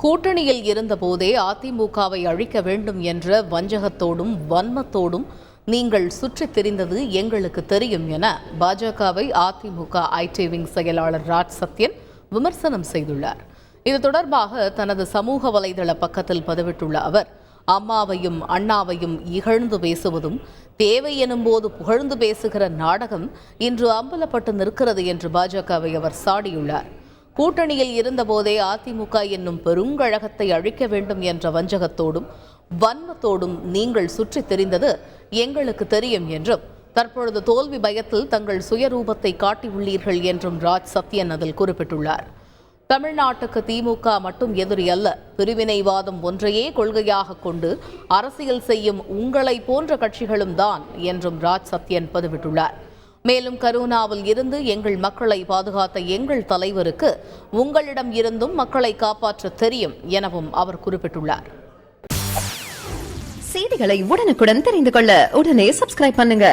கூட்டணியில் இருந்தபோதே அதிமுகவை அழிக்க வேண்டும் என்ற வஞ்சகத்தோடும் வன்மத்தோடும் நீங்கள் சுற்றித் திரிந்தது எங்களுக்கு தெரியும் என பாஜகவை அதிமுக ஐடி விங் செயலாளர் ராஜ் சத்யன் விமர்சனம் செய்துள்ளார். இது தொடர்பாக தனது சமூக வலைதள பக்கத்தில் பதிவிட்டுள்ள அவர், அம்மாவையும் அண்ணாவையும் இகழ்ந்து பேசுவதும் தேவை எனும்போது புகழ்ந்து பேசுகிற நாடகம் இன்று அம்பலப்பட்டு நிற்கிறது என்று பாஜகவை அவர் சாடியுள்ளார். கூட்டணியில் இருந்தபோதே அதிமுக என்னும் பெருங்கழகத்தை அழிக்க வேண்டும் என்ற வஞ்சகத்தோடும் வன்மத்தோடும் நீங்கள் சுற்றித் திரிந்தது எங்களுக்கு தெரியும் என்றும், தற்பொழுது தோல்வி பயத்தில் தங்கள் சுயரூபத்தை காட்டியுள்ளீர்கள் என்றும் ராஜ் சத்யன் அதில் குறிப்பிட்டுள்ளார். தமிழ்நாட்டுக்கு திமுக மட்டும் எதிரி அல்ல, பிரிவினைவாதம் ஒன்றையே கொள்கையாக கொண்டு அரசியல் செய்யும் உங்களை போன்ற கட்சிகளும் தான் என்றும் ராஜ் சத்யன் பதிவிட்டுள்ளார். மேலும் கரோனாவில் இருந்து எங்கள் மக்களை பாதுகாத்த எங்கள் தலைவருக்கு உங்களிடம் இருந்தும் மக்களை காப்பாற்ற தெரியும் எனவும் அவர் குறிப்பிட்டுள்ளார். செய்திகளை உடனுக்குடன் தெரிந்து கொள்ள உடனே சப்ஸ்கிரைப் பண்ணுங்க.